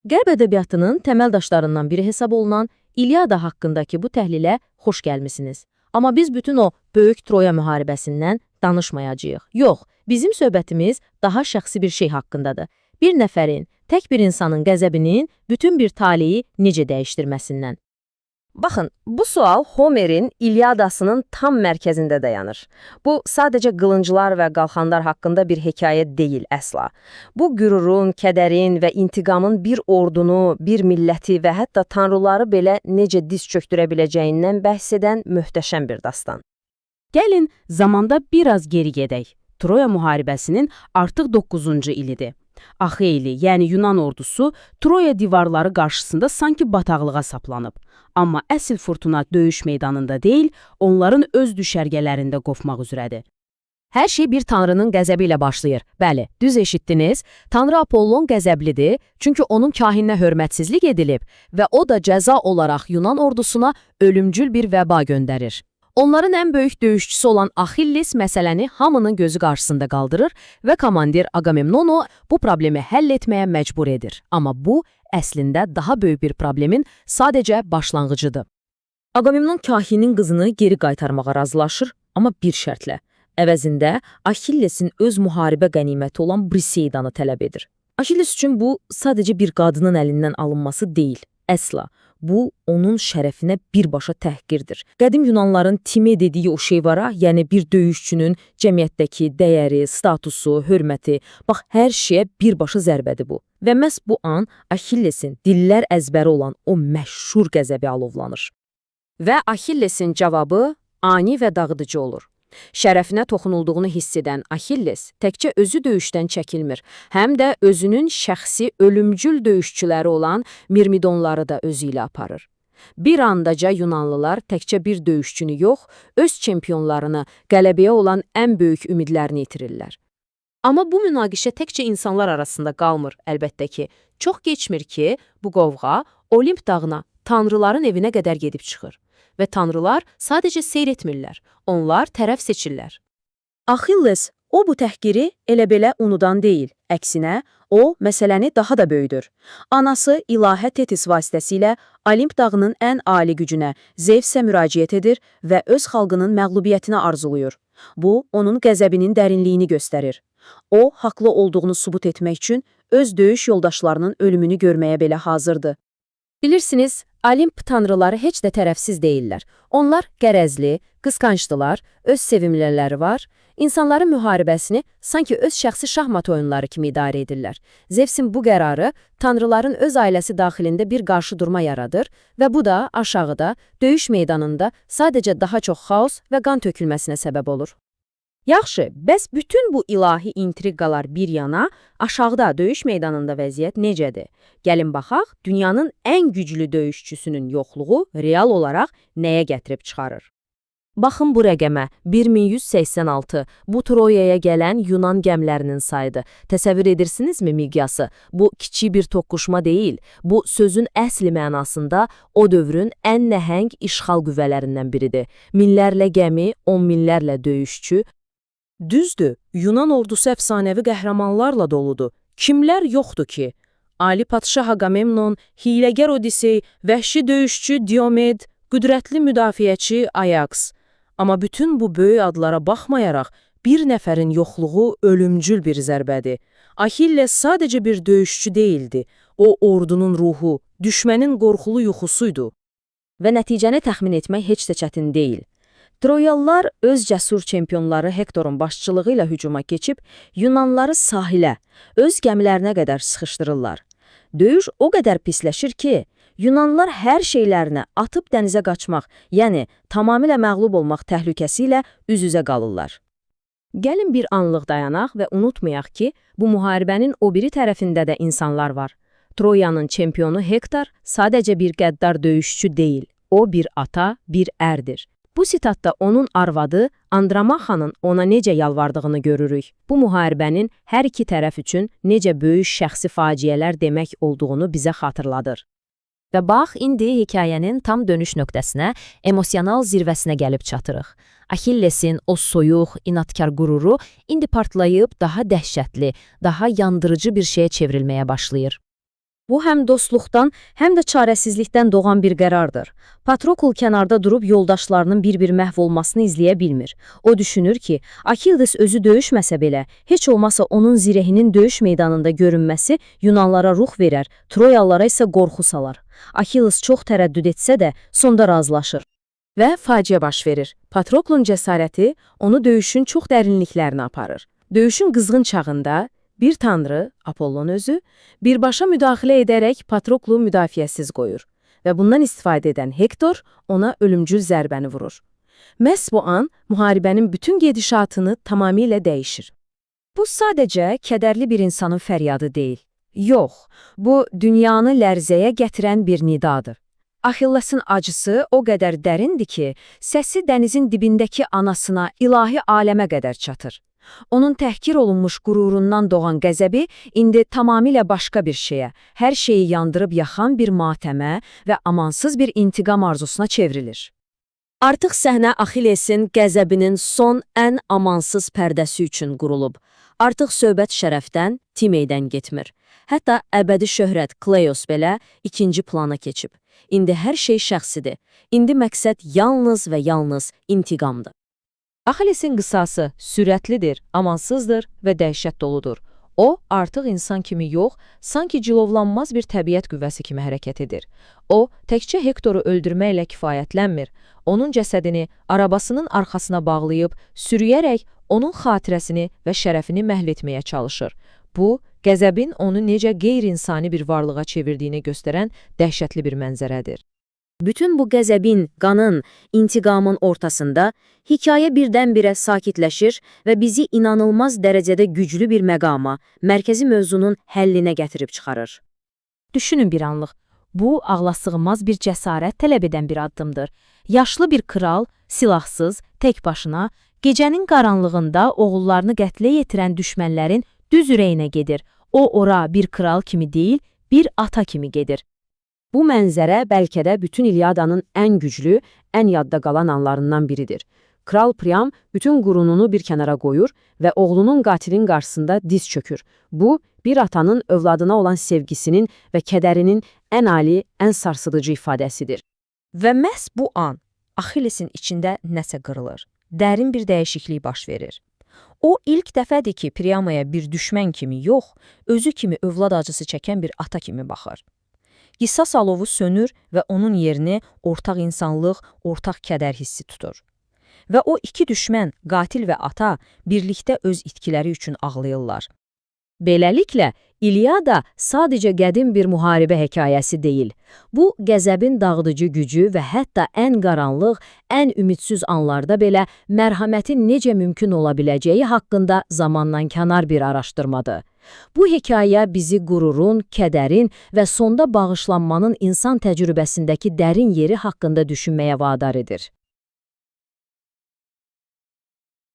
Qərb ədəbiyyatının təməl daşlarından biri hesab olunan İlyada haqqındakı bu təhlilə xoş gəlmisiniz. Amma biz bütün o böyük Troya müharibəsindən danışmayacağıq. Yox, bizim söhbətimiz daha şəxsi bir şey haqqındadır. Bir nəfərin, tək bir insanın qəzəbinin bütün bir taleyi necə dəyişdirməsindən. Baxın, bu sual Homerin İlyadasının tam mərkəzində dayanır. Bu, sadəcə qılınclar və qalxanlar haqqında bir hekayə deyil əsla. Bu, qürurun, kədərin və intiqamın bir ordunu, bir milləti və hətta tanrıları belə necə diz çöktürə biləcəyindən bəhs edən möhtəşəm bir dastan. Gəlin, zamanda biraz geri gedək. Troya müharibəsinin artıq 9-cu ilidir. Axeyli, yəni Yunan ordusu Troya divarları qarşısında sanki bataqlığa saplanıb. Amma əsl fırtına döyüş meydanında deyil, onların öz düşərgələrində qopmaq üzrədir. Hər şey bir tanrının qəzəbi ilə başlayır. Bəli, düz eşitdiniz. Tanrı Apollon qəzəblidir, çünki onun kahininə hörmətsizlik edilib və o da cəza olaraq Yunan ordusuna ölümcül bir vəba göndərir. Onların ən böyük döyüşçüsü olan Axilles məsələni hamının gözü qarşısında qaldırır və komandir Agamemnonu bu problemi həll etməyə məcbur edir. Amma bu, əslində daha böyük bir problemin sadəcə başlanğıcıdır. Agamemnon kahinin qızını geri qaytarmağa razılaşır, amma bir şərtlə. Əvəzində Axillesin öz müharibə qəniməti olan Briseidanı tələb edir. Axilles üçün bu sadəcə bir qadının əlindən alınması deyil, əsla. Bu, onun şərəfinə birbaşa təhqirdir. Qədim Yunanların time dediyi o şey var, yəni bir döyüşçünün cəmiyyətdəki dəyəri, statusu, hörməti, bax, hər şeyə birbaşa zərbədir bu. Və məhz bu an Axillesin dillər əzbəri olan o məşhur qəzəbi alovlanır. Və Axillesin cavabı ani və dağıdıcı olur. Şərəfinə toxunulduğunu hiss edən Axilles təkcə özü döyüşdən çəkilmir, həm də özünün şəxsi ölümcül döyüşçüləri olan Mirmidonları da özü ilə aparır. Bir andaca Yunanlılar təkcə bir döyüşçünü yox, öz çempionlarını, qələbəyə olan ən böyük ümidlərini itirirlər. Amma bu münaqişə təkcə insanlar arasında qalmır, əlbəttə ki. Çox keçmir ki, bu qovğa Olimp dağına, tanrıların evinə qədər gedib çıxır. Və tanrılar sadəcə seyr etmirlər, onlar tərəf seçirlər. Axilles, o bu təhqiri elə belə unudan deyil. Əksinə, o, məsələni daha da böyüdür. Anası ilahə Tetis vasitəsilə Olimp dağının ən ali gücünə, Zevsə müraciət edir və öz xalqının məğlubiyyətini arzuluyur. Bu, onun qəzəbinin dərinliyini göstərir. O, haqlı olduğunu sübut etmək üçün öz döyüş yoldaşlarının ölümünü görməyə belə hazırdır. Bilirsiniz, Olimp tanrıları heç də tərəfsiz deyillər. Onlar qərəzli, qısqancdılar, öz sevimliləri var, insanların müharibəsini sanki öz şəxsi şahmat oyunları kimi idarə edirlər. Zevsin bu qərarı tanrıların öz ailəsi daxilində bir qarşıdurma yaradır və bu da aşağıda, döyüş meydanında sadəcə daha çox xaos və qan tökülməsinə səbəb olur. Yaxşı, bəs bütün bu ilahi intriqalar bir yana, aşağıda döyüş meydanında vəziyyət necədir? Gəlin baxaq, dünyanın ən güclü döyüşçüsünün yoxluğu real olaraq nəyə gətirib çıxarır? Baxın bu rəqəmə, 1186, bu Troyaya gələn Yunan gəmlərinin sayıdır. Təsəvvür edirsinizmi miqyası? Bu kiçik bir toqquşma deyil, bu sözün əsli mənasında o dövrün ən nəhəng işğal qüvvələrindən biridir. Minlərlə gəmi, 10 minlərlə döyüşçü. Düzdür, Yunan ordusu əfsanəvi qəhrəmanlarla doludur. Kimlər yoxdur ki? Ali padşah Agamemnon, hiləgər Odisey, vəhşi döyüşçü Diomed, qüdrətli müdafiəçi Ajax. Amma bütün bu böyük adlara baxmayaraq, bir nəfərin yoxluğu ölümcül bir zərbədir. Axilles sadəcə bir döyüşçü deyildi. O, ordunun ruhu, düşmənin qorxulu yuxusuydu. Və nəticəni təxmin etmək heç də çətin deyil. Troyalılar öz cəsur çempionları Hektorun başçılığı ilə hücuma keçib, Yunanlıları sahilə, öz gəmilərinə qədər sıxışdırırlar. Döyüş o qədər pisləşir ki, Yunanlılar hər şeylərini atıb dənizə qaçmaq, yəni tamamilə məğlub olmaq təhlükəsi ilə üz-üzə qalırlar. Gəlin bir anlıq dayanaq və unutmayaq ki, bu müharibənin o biri tərəfində də insanlar var. Troyanın çempionu Hektor sadəcə bir qəddar döyüşçü deyil, o bir ata, bir ərdir. Bu sitatda onun arvadı Andromaxanın ona necə yalvardığını görürük. Bu müharibənin hər iki tərəf üçün necə böyük şəxsi faciələr demək olduğunu bizə xatırladır. Və bax, indi hekayənin tam dönüş nöqtəsinə, emosional zirvəsinə gəlib çatırıq. Axillesin o soyuq, inadkar qüruru indi partlayıb daha dəhşətli, daha yandırıcı bir şeyə çevrilməyə başlayır. Bu həm dostluqdan, həm də çarəsizlikdən doğan bir qərardır. Patrokl kənarda durub yoldaşlarının bir-bir məhv olmasını izləyə bilmir. O düşünür ki, Akilles özü döyüşməsə belə, heç olmasa onun zirehinin döyüş meydanında görünməsi Yunanlara ruh verər, Troyalılara isə qorxu salar. Akilles çox tərəddüd etsə də, sonda razılaşır. Və faciə baş verir. Patroklun cəsarəti onu döyüşün çox dərinliklərinə aparır. Döyüşün qızğın çağında bir tanrı, Apollon özü, birbaşa müdaxilə edərək Patroklu müdafiəsiz qoyur və bundan istifadə edən Hektor ona ölümcül zərbəni vurur. Məhz bu an müharibənin bütün gedişatını tamamilə dəyişir. Bu sadəcə kədərli bir insanın fəryadı deyil. Yox, bu dünyanı lərzəyə gətirən bir nidadır. Axillesin acısı o qədər dərindir ki, səsi dənizin dibindəki anasına, ilahi aləmə qədər çatır. Onun təhqir olunmuş qürurundan doğan qəzəbi indi tamamilə başqa bir şeyə, hər şeyi yandırıb yaxan bir matəmə və amansız bir intiqam arzusuna çevrilir. Artıq səhnə Axillesin qəzəbinin son ən amansız pərdəsi üçün qurulub. Artıq söhbət şərəfdən, Timeydən getmir. Hətta əbədi şöhrət Kleios belə ikinci plana keçib. İndi hər şey şəxsidir. İndi məqsəd yalnız və yalnız intiqamdır. Axillesin qısası sürətlidir, amansızdır və dəhşət doludur. O, artıq insan kimi yox, sanki cilovlanmaz bir təbiət qüvvəsi kimi hərəkət edir. O, təkcə Hektoru öldürməklə kifayətlənmir. Onun cəsədini arabasının arxasına bağlayıb, sürüyərək onun xatirəsini və şərəfini məhv etməyə çalışır. Bu, qəzəbin onu necə qeyri-insani bir varlığa çevirdiyini göstərən dəhşətli bir mənzərədir. Bütün bu qəzəbin, qanın, intiqamın ortasında hekayə birdən-birə sakitləşir və bizi inanılmaz dərəcədə güclü bir məqama, mərkəzi mövzunun həllinə gətirib çıxarır. Düşünün bir anlıq. Bu, ağlasığmaz bir cəsarət tələb edən bir addımdır. Yaşlı bir kral, silahsız, tək başına, gecənin qaranlığında oğullarını qətlə yetirən düşmənlərin düz ürəyinə gedir. O, ora bir kral kimi deyil, bir ata kimi gedir. Bu mənzərə bəlkə də bütün İlyadanın ən güclü, ən yadda qalan anlarından biridir. Kral Priam bütün qürurunu bir kənara qoyur və oğlunun qatilin qarşısında diz çökür. Bu, bir atanın övladına olan sevgisinin və kədərinin ən ali, ən sarsıdıcı ifadəsidir. Və məhz bu an Axillesin içində nəsə qırılır. Dərin bir dəyişiklik baş verir. O, ilk dəfədir ki, Priamaya bir düşmən kimi yox, özü kimi övlad acısı çəkən bir ata kimi baxır. Qisas alovu sönür və onun yerini ortaq insanlıq, ortaq kədər hissi tutur. Və o iki düşmən, qatil və ata, birlikdə öz itkiləri üçün ağlayırlar. Beləliklə, İlyada sadəcə qədim bir müharibə hekayəsi deyil. Bu, qəzəbin dağıdıcı gücü və hətta ən qaranlıq, ən ümidsiz anlarda belə mərhəmətin necə mümkün ola biləcəyi haqqında zamandan kənar bir araşdırmadır. Bu hekayə bizi qürurun, kədərin və sonda bağışlanmanın insan təcrübəsindəki dərin yeri haqqında düşünməyə vadar edir.